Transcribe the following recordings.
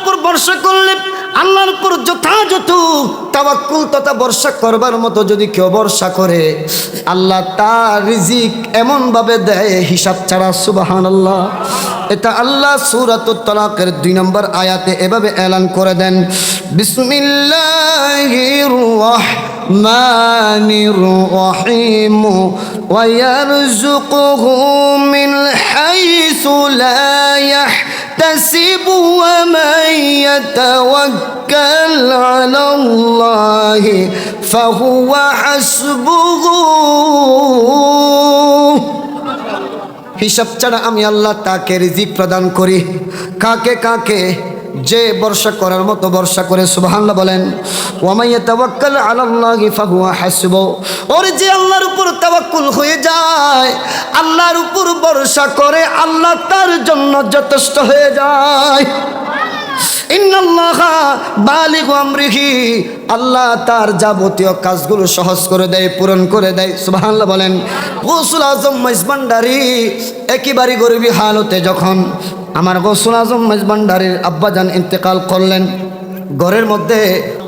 উপর ভরসা করলে, আল্লাহর উপর যথাযথ তাওয়াক্কুল তথা ভরসা করবার মতো যদি কেউ ভরসা করে, আল্লাহ তার রিজিক এমন ভাবে দেয় হিসাব ছাড়া। সুবহানাল্লাহ। এটা আল্লাহ সূরাতুত তালাকের 2 নম্বর আয়াতে এভাবে এলান করে দেন, বিসমিল্লাহির রাহমানির রহিম ওয়া ইয়ারযুকুহু মিন হাইসু লা ইয়াহতাসিবু ওয়া মান ইয়াতাওয়াক্কাল আলাল্লাহি ফাহুয়া হাসবুহু। হিসাব ছাড়া আমি আল্লাহ তাকে রিজিক প্রদান করি। কাকে কাকে? যে ভরসা করার মতো ভরসা করে। সুবহানাল্লাহ বলেন। ওয়া মান ইয়াতাওয়াক্কাল আলাল্লাহি ফাহুয়া হাসবুহু। ওর যে আল্লাহর উপর তাওয়াক্কুল হয়ে যায়, আল্লাহর উপর ভরসা করে, আল্লাহ তার জন্য যথেষ্ট হয়ে যায়। ইন্নাল্লাহা বালিগু আমরিহি। আল্লাহ তার যাবতীয় কাজগুলো সহজ করে দেয়, পূরণ করে দেয়। সুবহানাল্লাহ বলেন। গৌসুল আজম মেজবান্ডারি একেবারে গরিবী হালতে যখন আমার গৌসুল আজম মেজবান্ডারির আব্বাজান ইন্তেকাল করলেন, ঘরের মধ্যে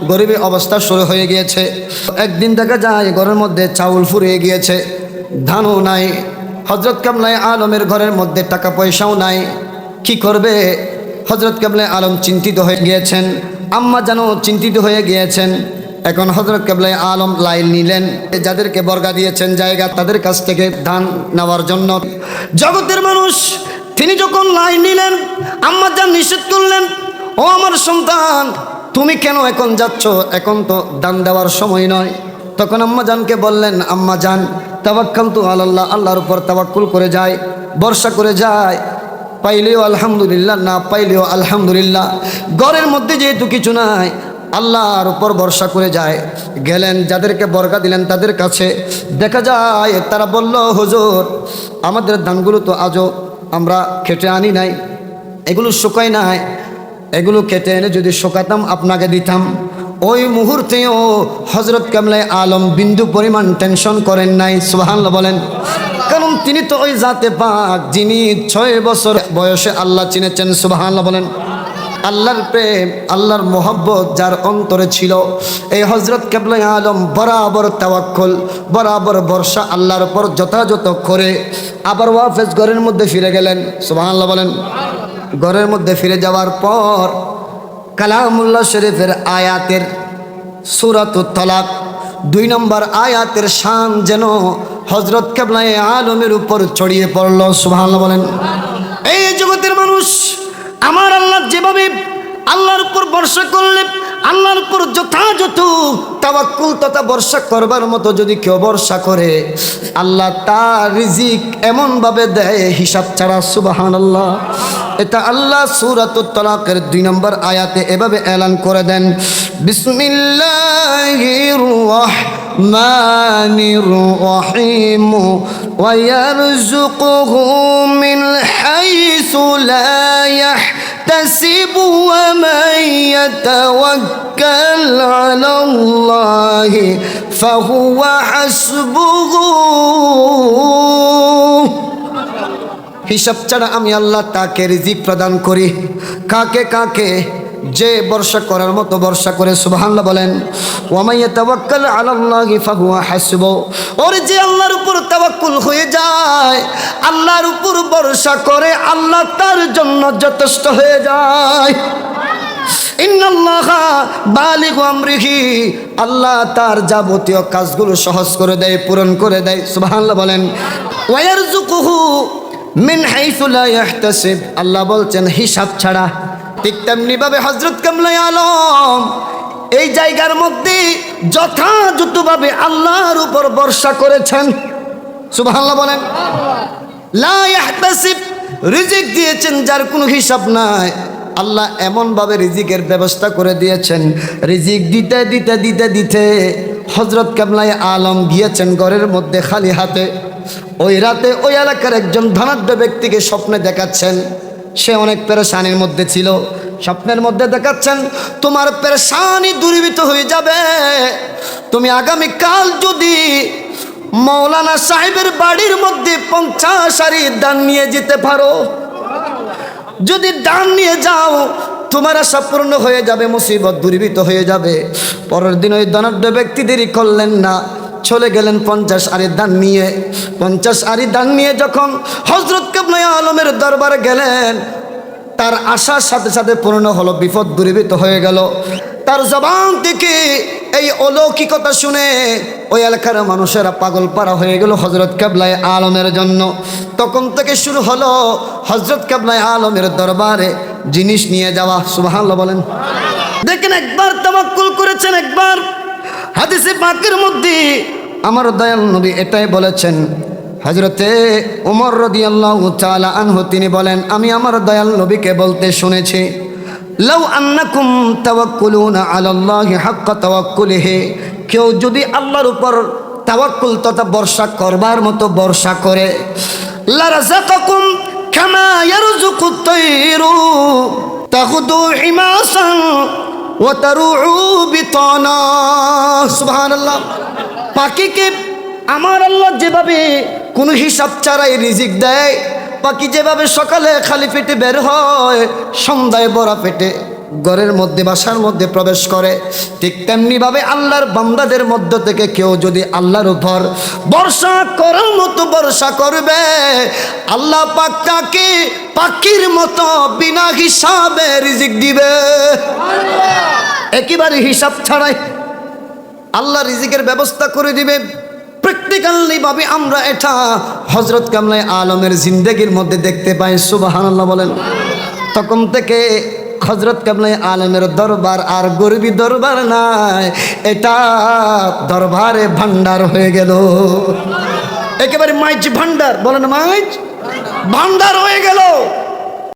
গরিবী অবস্থা শুরু হয়ে গিয়েছে। একদিন দেখা যায় ঘরের মধ্যে চাউল ফুরিয়ে গিয়েছে, ধানও নাই। হযরত কেবলা আলমের ঘরের মধ্যে টাকা পয়সাও নাই। কি করবে? হযরত কেবলা আলম চিন্তিত হয়ে গিয়েছেন, আম্মা জানও চিন্তিত হয়ে গিয়েছেন। এখন হযরত কেবলা আলম লাইন নিলেন, যাদেরকে বর্গা দিয়েছেন জায়গা, তাদের কাছ থেকে ধান নেওয়ার জন্য। জগতের মানুষ তিনি যখন লাইন নিলেন, আম্মা জান নিষেধ করলেন, ও আমার সন্তান, তুমি কেন এখন যাচ্ছ? এখন তো দান দেওয়ার সময় নয়। তখন আম্মা জানকে বললেন, আম্মা জান, তাওয়াক্কালতু আলাল্লাহ, আল্লাহর উপর তাওয়াক্কুল করে যায়, ভরসা করে যায়। পাইলেও আলহামদুলিল্লাহ, না পাইলেও আলহামদুলিল্লাহ। ঘরের মধ্যে যেহেতু কিছু নাই, আল্লাহর উপর ভরসা করে যায়। গেলেন, যাদেরকে বর্গা দিলেন তাদের কাছে, দেখা যায় তারা বলল, হুজুর, আমাদের ধানগুলো তো আজও আমরা খেটে আনি নাই, এগুলো শুকাই নাই, এগুলো কেটে এনে যদি শুকাতাম আপনাকে দিতাম। ওই মুহূর্তেও হযরত কেবলা আলম বিন্দু পরিমাণ টেনশন করেন নাই। সুবহানাল্লাহ বলেন। কারণ তিনি তো ওই জাতে পাক যিনি 6 বছর বয়সে আল্লাহ চিনেছেন। সুবহানাল্লাহ বলেন। আল্লাহর প্রেম, আল্লাহর মোহব্বত যার অন্তরে ছিল, এই হযরত কেবলা আলম বরাবর তাওয়াক্কুল, বরাবর ভরসা আল্লাহর উপর যথাযথ করে আবার ওয়াফেজ ঘরের মধ্যে ফিরে গেলেন। সুবহানাল্লাহ বলেন। ঘরের মধ্যে ফিরে যাওয়ার পর কালামুল্লাহ শরীফের আয়াতের সূরাতুত তালাক 2 নম্বর আয়াতের শান যেন হযরত কেবলা আলমের উপর ছড়িয়ে পড়ল। সুবহানাল্লাহ বলেন। এই জগতের মানুষ, আমার আল্লাহ যেভাবে আল্লাহর উপর ভরসা করলে, আল্লাহর উপর যথাযথ তাওয়াক্কুল তথা ভরসা করবার মতো যদি কেউ ভরসা করে, আল্লাহ তার রিজিক এমন ভাবে দেয় হিসাব ছাড়া। সুবহানাল্লাহ। এটা আল্লাহ সূরাতুত তালাকের 2 নম্বর আয়াতে এভাবে এলান করে দেন, বিসমিল্লাহির রাহমানির রহিম ওয়া ইয়ারযুকুহু মিন হাইসু লা ইয়াহতাসিবু ওয়া মান ইয়াতাওয়াক্কাল আলাল্লাহি ফাহুয়া হাসবুহু। হিসাব ছাড়া আমি আল্লাহ তাকে রিজিক প্রদান করি। কাকে কাকে? যে ভরসা করার মতো ভরসা করে। সুবহানাল্লাহ বলেন। ওয়া মান ইয়াতাওয়াক্কাল আলাল্লাহি ফাহুয়া হাসবুহু। ওর যে আল্লাহর উপর তাওয়াক্কুল হয়ে যায়, আল্লাহর উপর ভরসা করে, আল্লাহ তার জন্য যথেষ্ট হয়ে যায়। ইন্নাল্লাহা বালিগু আমরিহি। আল্লাহ তার যাবতীয় কাজগুলো সহজ করে দেয়, পূরণ করে দেয়। সুবহানাল্লাহ বলেন। ওয়া ইয়ারযুকুহু মিন হাইসু লা ইয়াহতাসিব। আল্লাহ বলছেন হিসাব ছাড়া। ঠিক তেমনি ভাবে হযরত কেবলা আলম এই জায়গার মধ্যে যথাযথভাবে আল্লাহর উপর ভরসা করেছেন। সুবহানাল্লাহ বলেন। লা ইয়াহতাসিব, রিজিক দিয়েছেন যার কোনো হিসাব নাই। আল্লাহ এমন ভাবে রিজিকের ব্যবস্থা করে দিয়েছেন, রিজিক দিতে দিতে দিতে দিতে হযরত কেবলা আলম গিয়েছেন ঘরের মধ্যে খালি হাতে। ওই রাতে ওই এলাকার একজন ধনাঢ্য ব্যক্তিকে স্বপ্নে দেখাচ্ছেন, সে অনেক পেরেশানির মধ্যে ছিল। স্বপ্নের মধ্যে দেখাচ্ছেন, তোমার পেরেশানি দূরীভূত হয়ে যাবে, তুমি আগামীকাল যদি মৌলানা সাহেবের বাড়ির মধ্যে 50 হাড়ি ধান নিয়ে যেতে পারো, যদি ধান নিয়ে যাও তোমার আশা পূর্ণ হয়ে যাবে, মুসিবত দূরীভূত হয়ে যাবে। পরের দিন ওই ধনাঢ্য ব্যক্তি দেরি করলেন না, চলে গেলেন 50 আরি দান নিয়ে। 50 আরি দান নিয়ে যখন হযরত কিবলা আলমের দরবারে গেলেন, তার আশার সাথে সাথে পূর্ণ হলো, বিপদ দূরীভূত হয়ে গেল। তার জবান থেকে এই অলৌকিকতা শুনে ওই এলাকার মানুষেরা পাগল পারা হয়ে গেল হযরত কিবলা আলমের জন্য। তখন থেকে শুরু হলো হযরত কিবলা আলমের দরবারে জিনিস নিয়ে যাওয়া। সুবহানাল্লাহ বলেন। দেখেন, একবার তাওয়াক্কুল করেছেন, একবার হাদিসে পাকের মধ্যে আমার দয়াল নবী এটাই বলেছেন। হযরতে ওমর রাদিয়াল্লাহু তাআলা আনহু তিনি বলেন, আমি আমার দয়াল নবীকে বলতে শুনেছি, লাউ আন্নাকুম তাওয়াক্কুলুনা আলাল্লাহি হাক্কা তাওয়াক্কুলিহি, কেউ যদি আল্লাহর উপর তাওয়াক্কুল তথা ভরসা করবার মতো ভরসা করে, লা রাযাকাকুম কামা ইয়ারযুকুত তায়রু তাগদু হিমাসান ওয়া তারুউ বিতানা। সুবহানাল্লাহ। পাখিকে আমার আল্লাহ যেভাবে কোনো হিসাব ছাড়াই রিজিক দেয়, পাখি যেভাবে সকালে খালি পেটে বের হয়, সন্ধ্যায় ভরা পেটে ঘরের মধ্যে বাসার মধ্যে প্রবেশ করে, ঠিক তেমনিভাবে আল্লাহর বান্দাদের মধ্য থেকে কেউ যদি আল্লাহর উপর ভরসা করার মতো ভরসা করবে, আল্লাহ পাক তাকে পাখির মতো বিনা হিসাবে রিজিক দিবে। একেবারে হিসাব ছাড়াই আল্লাহ রিজিকের ব্যবস্থা করে দিবে। প্র্যাকটিক্যালি ভাবে আমরা এটা হযরত কিবলা আলমের জিন্দেগির মধ্যে দেখতে পাই। সুবহানাল্লাহ বলেন। তখন থেকে হযরত কিবলা আলমের দরবার আর গরিবী দরবার নাই, এটা দরবারে ভান্ডার হয়ে গেল। একেবারে মাইজ ভান্ডার, বলেন মাইজ ভান্ডার হয়ে গেল।